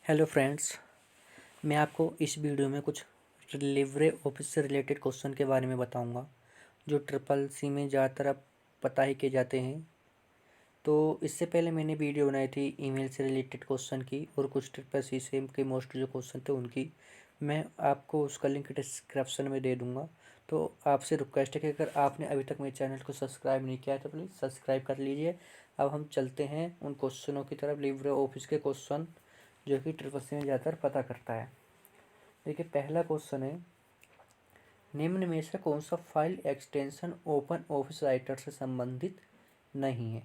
Hello friends. मैं आपको इस वीडियो में कुछ लिब्रे ऑफिस से रिलेटेड क्वेश्चन के बारे में बताऊंगा जो ट्रिपल सी में ज़्यादातर अब पता ही किए जाते हैं। तो इससे पहले मैंने वीडियो बनाई थी ईमेल से रिलेटेड क्वेश्चन की और कुछ ट्रिपल सी से के मोस्ट जो क्वेश्चन थे उनकी। मैं आपको उसका लिंक डिस्क्रिप्शन में दे दूँगा। तो आपसे रिक्वेस्ट है कि अगर आपने अभी तक मेरे चैनल को सब्सक्राइब नहीं किया है तो प्लीज़ सब्सक्राइब कर लीजिए। अब हम चलते हैं उन क्वेश्चनों की तरफ, लिब्रे ऑफिस के क्वेश्चन जो कि ट्रिपल सी में ज़्यादातर पता करता है। देखिए, पहला क्वेश्चन है, निम्न में से कौन सा file extension open office writer से संबंधित नहीं है।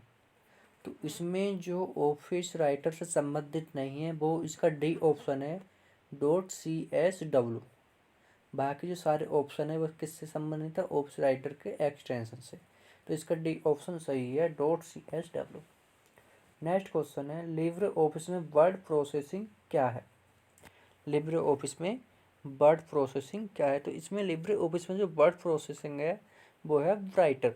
तो इसमें जो ऑफिस राइटर से संबंधित नहीं है वो इसका डी ऑप्शन है, .csw। बाकी जो सारे ऑप्शन है वो किससे संबंधित है, ऑफिस राइटर के एक्सटेंशन से। तो इसका डी ऑप्शन सही है, .csw। नेक्स्ट क्वेश्चन है, लिब्रे ऑफिस में वर्ड प्रोसेसिंग क्या है। लिब्रे ऑफिस में वर्ड प्रोसेसिंग क्या है। तो इसमें लिब्रे ऑफिस में जो वर्ड प्रोसेसिंग है वो है ब्राइटर।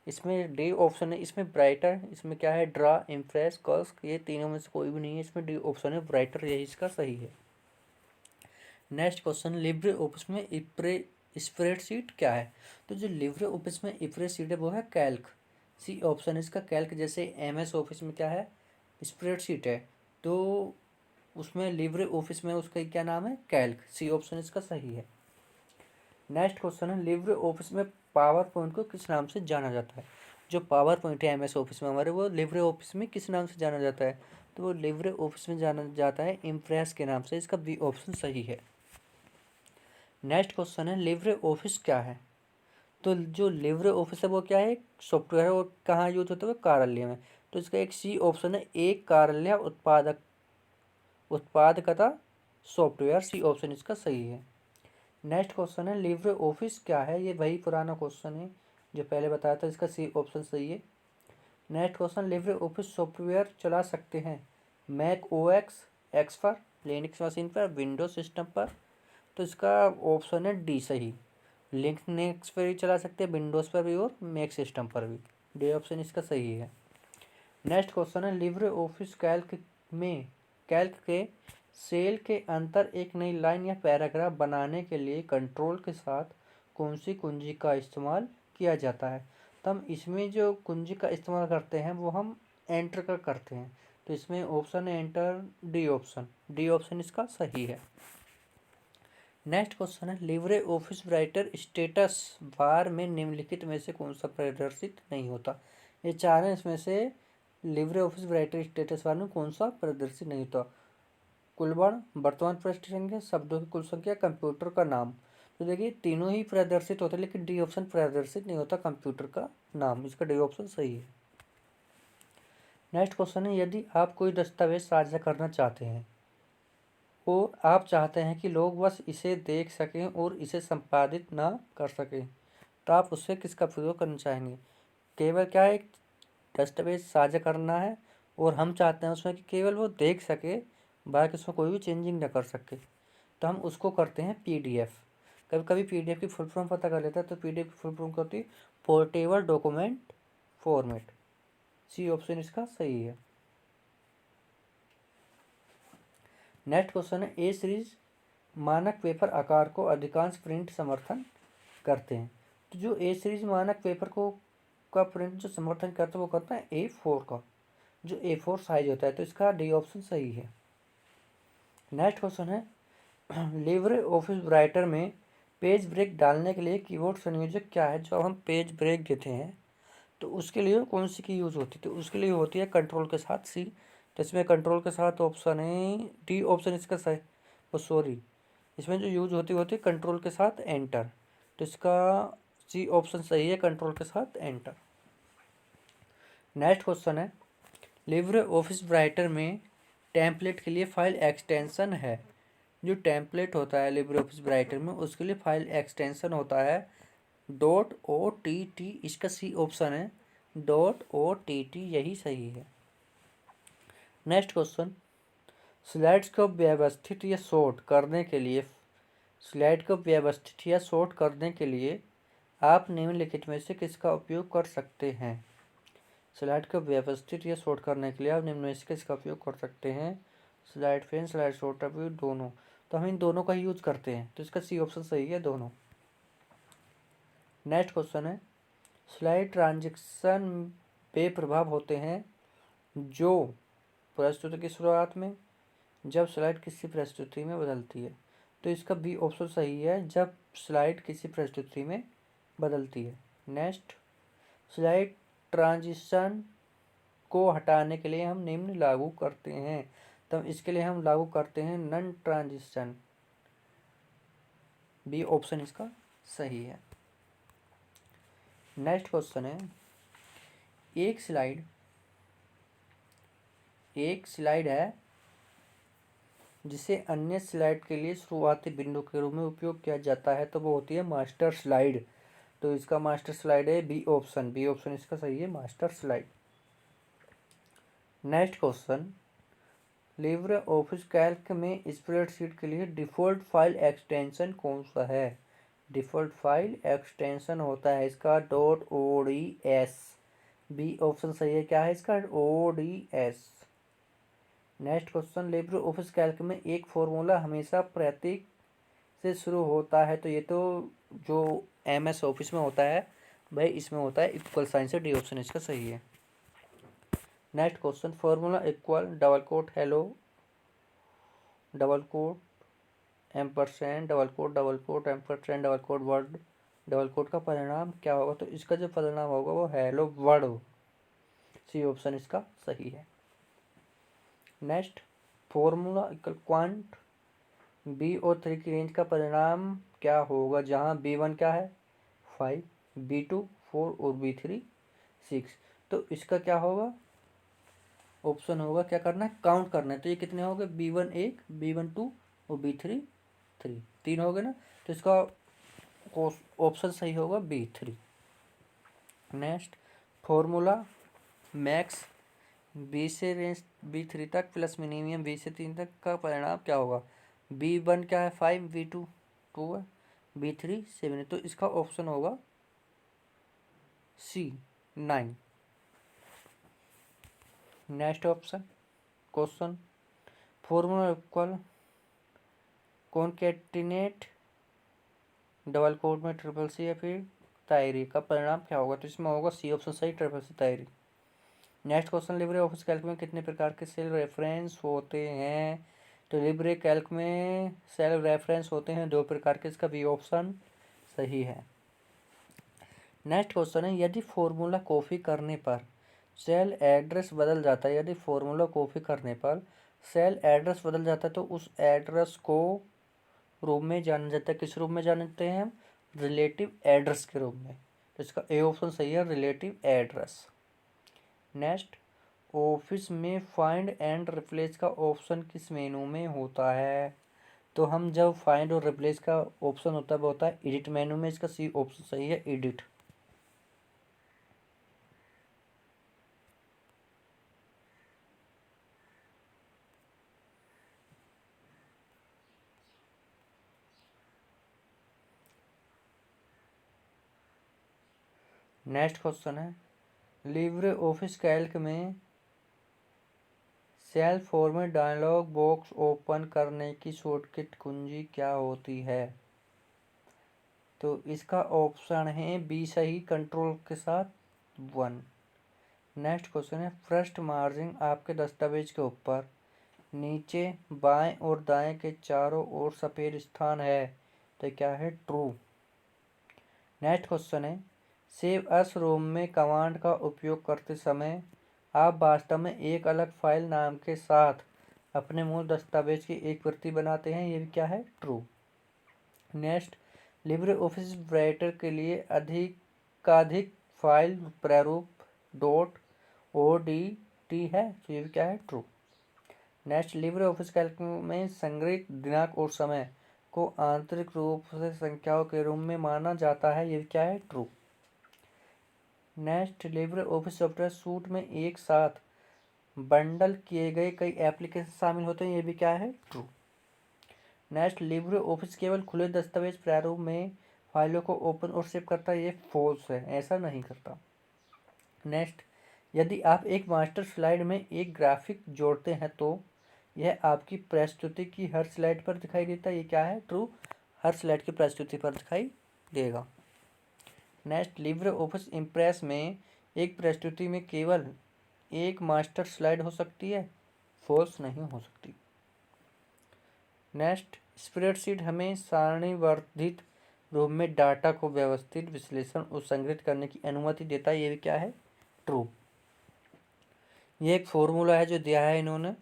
इसमें डी ऑप्शन है, इसमें ब्राइटर, इसमें क्या है, ड्रा, इम्प्रेस, कस्क, ये तीनों में से कोई भी नहीं है। इसमें डी ऑप्शन है ब्राइटर, यही इसका सही है। नेक्स्ट क्वेश्चन, लिब्रे ऑफिस में स्प्रेडशीट क्या है। तो जो लिब्रे ऑफिस में स्प्रेडशीट है वो है कैल्क, सी ऑप्शन इसका कैल्क। जैसे एमएस ऑफिस में क्या है, स्प्रेडशीट है, तो उसमें लिब्रे ऑफिस में उसका क्या नाम है, कैल्क, सी ऑप्शन इसका सही है। नेक्स्ट क्वेश्चन है, लिब्रे ऑफिस में पावर पॉइंट को किस नाम से जाना जाता है। जो पावर पॉइंट है एमएस ऑफिस में हमारे, वो लिब्रे ऑफिस में किस नाम से जाना जाता है। तो वो लिब्रे ऑफिस में जाना जाता है इम्प्रेस के नाम से, इसका बी ऑप्शन सही है। नेक्स्ट क्वेश्चन है, लिब्रे ऑफिस क्या है। तो जो लिब्रे ऑफिस है वो क्या है, एक सॉफ्टवेयर है और कहाँ यूज होता है, वो कार्यालय में। तो इसका एक सी ऑप्शन है, एक कार्यालय उत्पादकता सॉफ्टवेयर, सी ऑप्शन इसका सही है। नेक्स्ट क्वेश्चन है, लिब्रे ऑफिस क्या है। ये वही पुराना क्वेश्चन है जो पहले बताया था, इसका सी ऑप्शन सही है। Next question, Libre office software चला सकते हैं मैक ओएक्स एक्स पर, लिनक्स मशीन पर, विंडोज सिस्टम पर। तो इसका ऑप्शन है डी सही, लिनक्स पर भी चला सकते हैं, विंडोज़ पर भी और मैक सिस्टम पर भी। डी ऑप्शन इसका सही है। नेक्स्ट क्वेश्चन है, लिब्रे ऑफिस कैल्क के सेल के अंतर एक नई लाइन या पैराग्राफ बनाने के लिए कंट्रोल के साथ कौन सी कुंजी का इस्तेमाल किया जाता है। तो हम इसमें जो कुंजी का इस्तेमाल करते हैं वो हम एंटर का करते हैं। तो इसमें ऑप्शन है enter, D option, D option इसका सही है। नेक्स्ट क्वेश्चन है, LibreOffice writer status bar में निम्नलिखित में से कौन सा प्रदर्शित नहीं होता। ये चार हैं, इसमें से Libre office writer status bar में कौन सा प्रदर्शित नहीं होता। कुल वर्ण, वर्तमान पृष्ठ संख्या, शब्दों की कुल संख्या, कंप्यूटर का नाम। तो देखिए तीनों ही प्रदर्शित होते हैं लेकिन डी ऑप्शन प्रदर्शित नहीं होता, कंप्यूटर का नाम, इसका डी ऑप्शन सही है। नेक्स्ट क्वेश्चन है, यदि आप कोई दस्तावेज साझा करना चाहते हैं और आप चाहते हैं कि लोग बस इसे देख सकें और इसे संपादित ना कर सकें, तो आप उससे किसका प्रयोग करना चाहेंगे। केवल क्या है, एक दस्तावेज साझा करना है और हम चाहते हैं उसमें कि केवल वो देख सके, बाकी उसमें कोई भी चेंजिंग ना कर सके, तो हम उसको करते हैं पीडीएफ। कभी कभी पीडीएफ की फुल फॉर्म पता कर लेता है, तो पीडीएफ की फुल फॉर्म क्या होती है, portable document format, C option इसका सही है। नेक्स्ट क्वेश्चन है, ए सीरीज मानक पेपर आकार को अधिकांश प्रिंट समर्थन करते हैं। तो जो ए सीरीज मानक पेपर को का प्रिंट जो समर्थन करता है वो करता है A4 का, जो A4 साइज होता है, तो इसका डी ऑप्शन सही है। नेक्स्ट क्वेश्चन है, लिब्रे ऑफिस राइटर में पेज ब्रेक डालने के लिए कीबोर्ड संयोजक क्या है। जब हम पेज ब्रेक देते हैं तो उसके लिए कौन सी की यूज़ होती है। तो उसके लिए होती है कंट्रोल के साथ सी। तो इसमें कंट्रोल के साथ ऑप्शन है डी ऑप्शन इसका सही, ओ सॉरी, इसमें जो यूज होती है कंट्रोल के साथ एंटर। तो इसका सी ऑप्शन सही है, कंट्रोल के साथ एंटर। नेक्स्ट क्वेश्चन है, लिब्रे ऑफिस राइटर में टेम्पलेट के लिए फाइल एक्सटेंशन है। जो टेम्पलेट होता है लिब्रे ऑफिस राइटर में उसके लिए फाइल एक्सटेंशन होता है .ott, इसका सी ऑप्शन है, .ott, यही सही है। नेक्स्ट क्वेश्चन, स्लाइड्स को व्यवस्थित या शॉर्ट करने के लिए आप निम्नलिखित में से किसका उपयोग कर सकते हैं। स्लाइड को व्यवस्थित या शॉर्ट करने के लिए आप निम्न में से किसका उपयोग कर सकते हैं। स्लाइड फेन, स्लाइड शो टॉप व्यू दोनों, तो हम इन दोनों का यूज करते हैं, तो इसका सी ऑप्शन सही है, दोनों। नेक्स्ट क्वेश्चन है, स्लाइड ट्रांजेक्शन बेप्रभाव होते हैं जो प्रस्तुति की शुरुआत में, जब स्लाइड किसी प्रस्तुति में बदलती है, तो इसका बी ऑप्शन सही है, जब स्लाइड किसी प्रस्तुति में बदलती है। नेक्स्ट, स्लाइड ट्रांजिशन को हटाने के लिए हम निम्न लागू करते हैं, तो इसके लिए हम लागू करते हैं नन ट्रांजिशन, बी ऑप्शन इसका सही है। नेक्स्ट क्वेश्चन है, एक स्लाइड है जिसे अन्य स्लाइड के लिए शुरुआती बिंदु के रूप में उपयोग किया जाता है, तो वो होती है मास्टर स्लाइड, तो इसका मास्टर स्लाइड है बी ऑप्शन, बी ऑप्शन इसका सही है, master slide. Next question, Libre office Calc में स्प्रेडशीट के लिए डिफ़ॉल्ट फाइल एक्सटेंशन कौन सा है? डिफ़ॉल्ट फाइल एक्सटेंशन होता है इसका .ods, बी ऑप्शन सही है, क्या है इसका ods। Next question, Libre office Calc में एक फॉर्मूला हमेशा प्रतीक से शुरू होता है, तो ये तो जो MS ऑफिस में होता है भाई, इसमें होता है इक्वल साइन से, डी ऑप्शन इसका सही है। Next question, formula equal double quote hello double quote ampersand double quote ampersand double quote word double quote का परिणाम क्या होगा? तो इसका जो परिणाम होगा वो हेलो वर्ड हो, सी ऑप्शन इसका सही है। Next, formula equal count B और 3 की रेंज का परिणाम क्या होगा, जहाँ B1 क्या है 5, B2 4 और B3 6, तो इसका क्या होगा, ऑप्शन होगा क्या करना है, काउंट करना है, तो ये कितने हो गए, B1 1, B1 2 और B3 3, 3 हो गए ना, तो इसका ऑप्शन सही होगा B3। Next, formula max B से रेंज B3 तक प्लस मिनिमम B से 3 तक का परिणाम क्या होगा, B1 क्या है 5, B2 2 है, B3 7 है, तो इसका ऑप्शन होगा C 9। Next option question, formula equal concatenate double quote में ट्रिपल सी या फिर तायरी का परिणाम क्या होगा, तो इसमें होगा सी ऑप्शन सही, ट्रिपल सी तायरी। Next question, Libre office Calc में कितने प्रकार के सेल रेफरेंस होते हैं, तो लिब्रे कैल्क में सेल रेफरेंस होते हैं 2 प्रकार के, इसका बी ऑप्शन सही है। नेक्स्ट क्वेश्चन है, यदि फॉर्मूला कॉपी करने पर सेल एड्रेस बदल जाता है, यदि फॉर्मूला कॉपी करने पर सेल एड्रेस बदल जाता है, तो उस एड्रेस को रूप में जाना जाता है, किस रूप में जानते हैं हम, रिलेटिव एड्रेस के रूप में, तो इसका ए ऑप्शन सही है, रिलेटिव एड्रेस। नेक्स्ट, ऑफिस में फाइंड एंड रिप्लेस का ऑप्शन किस मेनू में होता है, तो हम जब फाइंड और रिप्लेस का ऑप्शन होता है वो होता है एडिट मेनू में, इसका सी ऑप्शन सही है, एडिट। नेक्स्ट क्वेश्चन है, लिब्रे ऑफिस कैल्क में cell format dialog box open करने की शॉर्टकट कुंजी क्या होती है, तो इसका ऑप्शन है बी सही, कंट्रोल के साथ 1। नेक्स्ट क्वेश्चन है, फर्स्ट मार्जिन आपके दस्तावेज के ऊपर नीचे बाएं और दाएं के चारों ओर सफ़ेद स्थान है, तो क्या है, ट्रू। नेक्स्ट क्वेश्चन है, सेव एस रोम में कमांड का उपयोग करते समय आप वास्तव में एक अलग फाइल नाम के साथ अपने मूल दस्तावेज की एक प्रति बनाते हैं, ये भी क्या है, true. Next, LibreOffice writer के लिए अधिकाधिक फाइल प्रारूप .odt है, तो ये भी क्या है, true. Next, Libre office Calc में संग्रहित दिनांक और समय को आंतरिक रूप से संख्याओं के रूप में माना जाता है, ये क्या है, true. Next, Libre office software suit में एक साथ बंडल किए गए कई एप्लीकेशन शामिल होते हैं, ये भी क्या है, ट्रू। नेक्स्ट, लिब्रे ऑफिस केवल खुले दस्तावेज प्रारूप में फाइलों को ओपन और सेव करता है, ये फॉल्स है, ऐसा नहीं करता। नेक्स्ट, यदि आप एक मास्टर स्लाइड में एक ग्राफिक जोड़ते हैं तो यह आपकी प्रस्तुति की हर स्लाइड पर दिखाई देता है। ये क्या है? ट्रू। हर स्लाइड की प्रस्तुति पर दिखाई देगा। नेक्स्ट, लिब्रे ऑफिस इम्प्रेस में एक प्रस्तुति में केवल एक मास्टर स्लाइड हो सकती है। फॉल्स, नहीं हो सकती। नेक्स्ट, स्प्रेडशीट हमें सारणीबद्धित रूप में डाटा को व्यवस्थित, विश्लेषण और संग्रहित करने की अनुमति देता है। ये भी क्या है? ट्रू। ये एक फॉर्मूला है जो दिया है इन्होंने,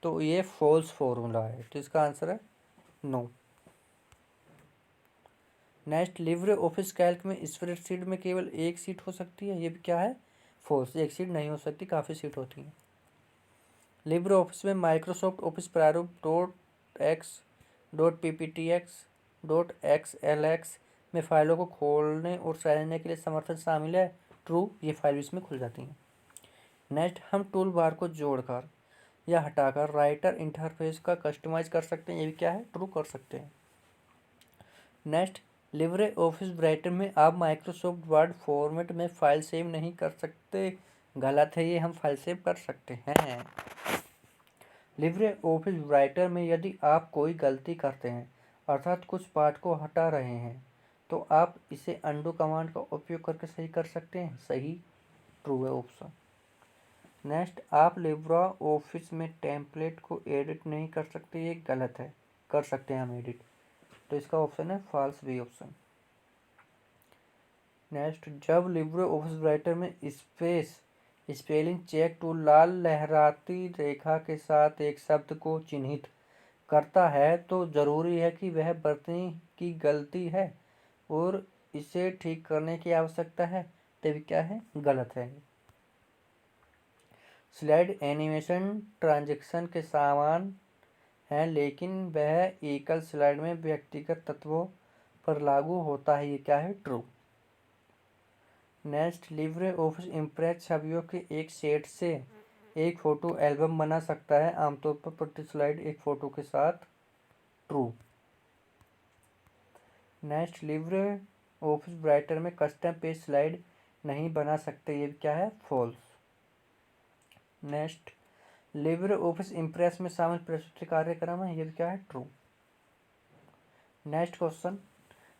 तो ये फॉल्स फॉर्मूला है, तो इसका आंसर है no. Next, Libre office Calc में स्प्रेडशीट में केवल एक सीट हो सकती है। ये भी क्या है? फॉल्स। एक सीट नहीं हो सकती, काफ़ी सीट होती हैं। लिब्रे ऑफिस में माइक्रोसॉफ्ट ऑफिस प्रारूप .x, .pptx, .xlx में फाइलों को खोलने और सहेजने के लिए समर्थन शामिल है। ट्रू। ये फाइल इसमें खुल जाती हैं। नेक्स्ट, हम टूल बार को जोड़कर या हटाकर राइटर इंटरफेस का कस्टमाइज कर सकते हैं। ये भी क्या है? ट्रू, कर सकते हैं। नेक्स्ट, लिब्रे ऑफिस राइटर में आप माइक्रोसॉफ्ट वर्ड फॉर्मेट में फाइल सेव नहीं कर सकते। गलत है, ये हम फाइल सेव कर सकते हैं। लिब्रे ऑफिस राइटर में यदि आप कोई गलती करते हैं, अर्थात कुछ पार्ट को हटा रहे हैं, तो आप इसे अंडू कमांड का उपयोग करके सही कर सकते हैं। सही, ट्रू है ऑप्शन। नेक्स्ट, आप लिब्रा ऑफिस में टेम्पलेट को एडिट नहीं कर सकते। ये गलत है, कर सकते हैं हम एडिट, तो इसका ऑप्शन है फॉल्स, बी ऑप्शन। नेक्स्ट, जब लिब्रे ऑफिस राइटर में स्पेलिंग चेक टूल लाल लहराती रेखा के साथ एक शब्द को चिन्हित करता है, तो जरूरी है कि वह बरतनी की गलती है और इसे ठीक करने की आवश्यकता है। तभी क्या है? गलत है। स्लाइड एनिमेशन ट्रांजैक्शन के समान है, लेकिन वह एकल स्लाइड में व्यक्तिगत तत्वों पर लागू होता है। ये क्या है? True. Next, LibreOffice impress छवियों के एक सेट से एक फोटो एल्बम बना सकता है, आमतौर पर प्रति स्लाइड एक फोटो के साथ। True. Next, LibreOffice Writer में कस्टम पेज स्लाइड नहीं बना सकते। ये क्या है? False. Next, LibreOffice Impress में शामिल प्रस्तुति कार्यक्रम है। ये क्या है? True. Next question,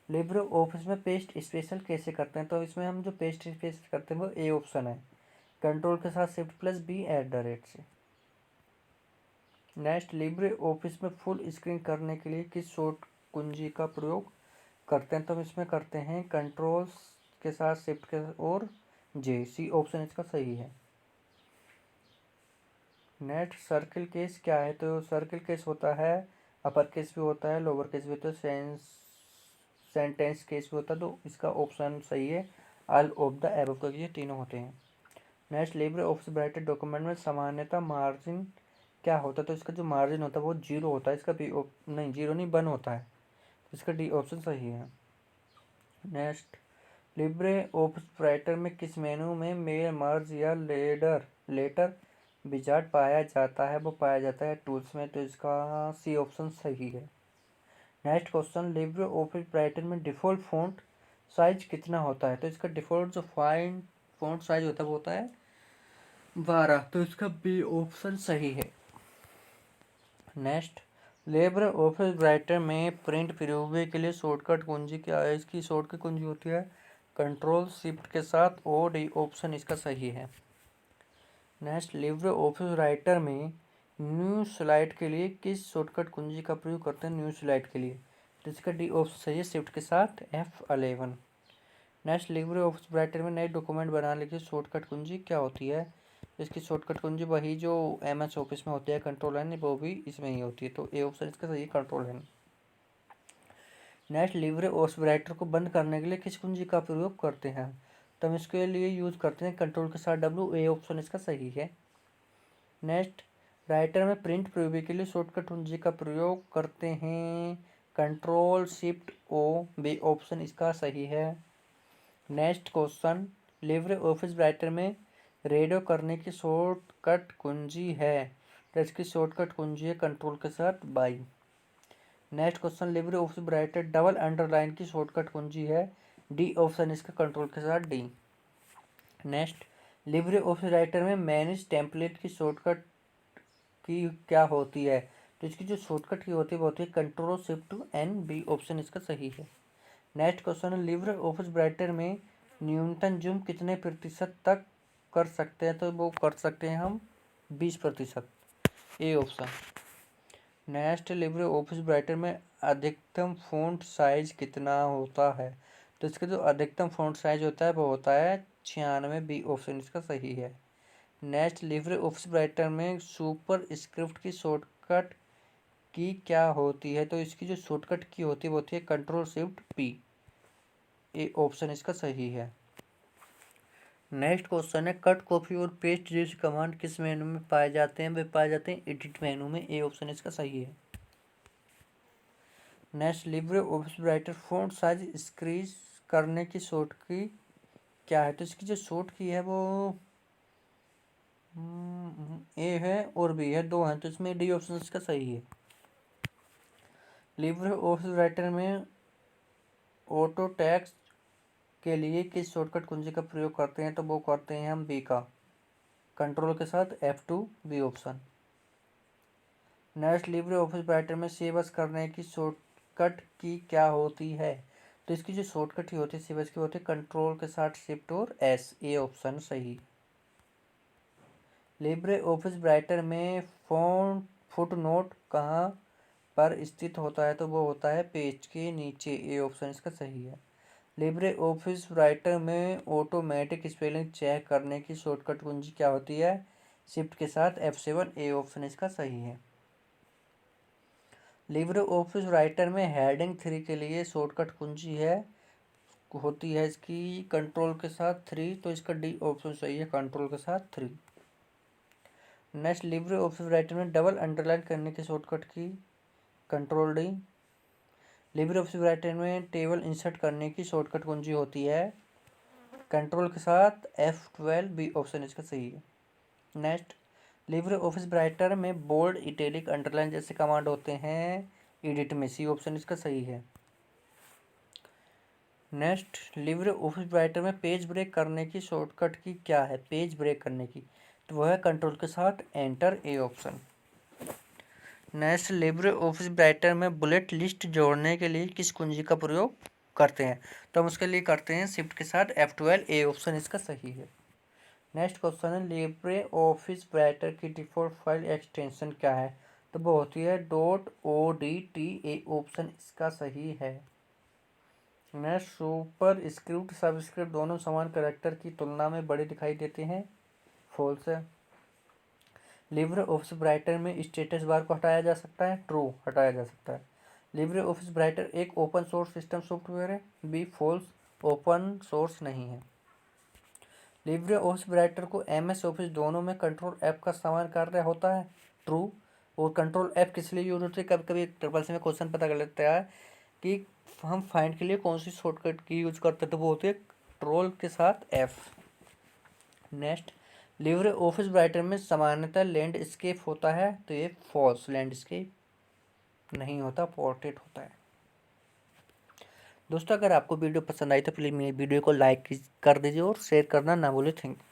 Libre office में पेस्ट स्पेशल कैसे करते हैं? तो इसमें हम जो पेस्ट स्पेशल करते हैं वो ए ऑप्शन है, कंट्रोल के साथ Shift+B @ से। नेक्स्ट, लिब्रे ऑफिस में फुल स्क्रीन करने के लिए किस शॉर्ट कुंजी का प्रयोग करते हैं? तो हम इसमें करते हैं कंट्रोल के साथ शिफ्ट के और जे। सी ऑप्शन इसका सही है। नेक्स्ट, सर्किल केस क्या है? तो सर्किल केस होता है, अपर केस भी होता है, लोअर केस भी होता है, सेंटेंस केस भी होता है, तो इसका ऑप्शन सही है ऑल ऑफ द एबव, तो ये तीनों होते हैं। Next, LibreOffice writer document में सामान्यतः मार्जिन क्या होता है? तो इसका जो मार्जिन होता है वो 0 होता है। इसका बी नहीं, 0 नहीं, 1 होता है, तो इसका डी ऑप्शन सही है। नेक्स्ट, लिब्रे ऑफिस राइटर में किस मेनू में मेल, मर्ज या लेटर विजार्ड पाया जाता है? वो पाया जाता है टूल्स में, तो इसका सी ऑप्शन सही है। Next question, Libre office Writer में डिफ़ॉल्ट फ़ॉन्ट साइज कितना होता है? तो इसका डिफ़ॉल्ट जो फ़ॉन्ट साइज होता है वो होता है 12, तो इसका बी ऑप्शन सही है। नेक्स्ट, लिब्रे ऑफिस राइटर में प्रिंट प्रीव्यू के लिए शॉर्टकट कुंजी क्या है? इसकी शॉर्टकट कुंजी होती है कंट्रोल शिफ्ट के साथ ओ, डी ऑप्शन इसका सही है। नेक्स्ट, लिब्रे ऑफिस राइटर में न्यू स्लाइड के लिए किस शॉर्टकट कुंजी का प्रयोग करते हैं? न्यू स्लाइड के लिए, तो इसका डी ऑप्शन सही है, शिफ्ट के साथ F11। Next, LibreOffice Writer में नए डॉक्यूमेंट बनाने की शॉर्टकट कुंजी क्या होती है? इसकी शॉर्टकट कुंजी वही जो MS ऑफिस में होती है, कंट्रोल N, वो भी इसमें ही होती है, तो ए ऑप्शन इसका सही है, control N। Next, LibreOffice writer को बंद करने के लिए किस कुंजी का प्रयोग करते हैं? तो हम इसके लिए यूज करते हैं कंट्रोल के साथ W, ए ऑप्शन इसका सही है। नेक्स्ट, राइटर में प्रिंट प्रीव्यू के लिए शॉर्टकट कुंजी का प्रयोग करते हैं control shift O, B option इसका सही है। Next question, Libre office Writer में रेडियो करने की शॉर्टकट कुंजी है, तो इसकी शॉर्टकट कुंजी है कंट्रोल के साथ by. Next question, Libre office writer double underline की शॉर्टकट कुंजी है, डी ऑप्शन इसका कंट्रोल के साथ D. Next, LibreOffice Writer में मैनेज टेम्पलेट की शॉर्टकट की क्या होती है? तो इसकी जो शॉर्टकट की होती है वो होती है control shift two N, B option इसका सही है। नेक्स्ट क्वेश्चन है लिब्रे ऑफिस राइटर में न्यूनतम जूम कितने प्रतिशत तक कर सकते हैं? तो वो कर सकते हैं हम 20%, A option. Next LibreOffice Writer में अधिकतम फ़ॉन्ट साइज कितना होता है? तो इसका जो अधिकतम फ़ॉन्ट साइज होता है वो होता है 96, बी ऑप्शन इसका सही है। नेक्स्ट लिब्रे ऑफिस राइटर में सुपर स्क्रिप्ट की शॉर्टकट की क्या होती है? तो इसकी जो शॉर्टकट की होती है वो होती है control shift P, A option इसका सही है। नेक्स्ट क्वेश्चन है कट, कॉपी और पेस्ट जैसे कमांड किस मेनू में पाए जाते हैं? वे पाए जाते हैं एडिट मेनू में, ए ऑप्शन इसका सही है। Next LibreOffice writer font size increase करने की शॉर्ट की क्या है? तो इसकी जो शॉर्ट की है वो ए है और बी है, दो हैं, तो इसमें डी ऑप्शन इसका सही है। लिब्रे ऑफिस राइटर में ऑटो टेक्स्ट के लिए किस शॉर्टकट कुंजी का प्रयोग करते हैं? तो वो करते हैं हम बी का, कंट्रोल के साथ F2, B option. Next LibreOffice Writer में सेव एज करने की शॉर्टकट की क्या होती है? तो इसकी जो शॉर्टकट ही होती है सेव एज की होती है कंट्रोल के साथ शिफ्ट और एस, ए ऑप्शन सही। लिब्रे ऑफिस राइटर में फॉन्ट फुटनोट कहाँ पर स्थित होता है? तो वो होता है पेज के नीचे, ए ऑप्शन इसका सही है। लिब्रे ऑफिस राइटर में ऑटोमेटिक स्पेलिंग चेक करने की शॉर्टकट कुंजी क्या होती है? शिफ्ट के साथ F7, ए ऑप्शन इसका सही है। लिब्रे ऑफिस राइटर में हेडिंग 3 के लिए शॉर्टकट कुंजी होती है इसकी कंट्रोल के साथ 3, तो इसका डी ऑप्शन सही है, कंट्रोल के साथ 3। नेक्स्ट लिब्रे ऑफिस राइटर में डबल अंडरलाइन करने की शॉर्टकट की control D. Libre office Writer में टेबल इंसर्ट करने की शॉर्टकट कुंजी होती है कंट्रोल के साथ F12, बी ऑप्शन इसका सही है। नेक्स्ट लिब्रे ऑफिस राइटर में बोल्ड, इटैलिक, अंडरलाइन जैसे कमांड होते हैं एडिट में, सी ऑप्शन इसका सही है। नेक्स्ट लिब्रे ऑफिस राइटर में पेज ब्रेक करने की शॉर्टकट की क्या है? पेज ब्रेक करने की, तो वह है कंट्रोल के साथ enter, A option. Next LibreOffice Writer में बुलेट लिस्ट जोड़ने के लिए किस कुंजी का प्रयोग करते हैं? तो हम उसके लिए करते हैं शिफ्ट के साथ F12, ए ऑप्शन इसका सही है। नेक्स्ट क्वेश्चन है लिब्रे ऑफिस राइटर की डिफ़ॉल्ट फाइल एक्सटेंशन क्या है? तो वो होती है .odt, ए ऑप्शन इसका सही है। नेक्स्ट सुपर स्क्रिप्ट सबस्क्रिप्ट दोनों समान कैरेक्टर की तुलना में बड़े दिखाई देते हैं, फॉल्स है। लिब्रे ऑफिस राइटर में स्टेटस बार को हटाया जा सकता है, ट्रू, हटाया जा सकता है। लिब्रे ऑफिस राइटर एक ओपन सोर्स सिस्टम सॉफ्टवेयर है, बी फॉल्स, ओपन सोर्स नहीं है। लिब्रे ऑफिस राइटर को MS ऑफिस दोनों में कंट्रोल F का समान कार्य होता है, ट्रू। और कंट्रोल F किस लिए यूज होती है? कभी कभी ट्रिपल सी में क्वेश्चन पता कर लेता है कि हम फाइंड के लिए कौन सी शॉर्टकट की यूज करते हैं, तो वो होती है कंट्रोल के साथ F। Next LibreOffice Writer में सामान्यतः लैंडस्केप होता है, तो ये फॉल्स, लैंडस्केप नहीं होता, पोर्ट्रेट होता है। दोस्तों अगर आपको वीडियो पसंद आई तो प्लीज़ मेरी वीडियो को लाइक कर दीजिए और शेयर करना ना भूलें। Thank you.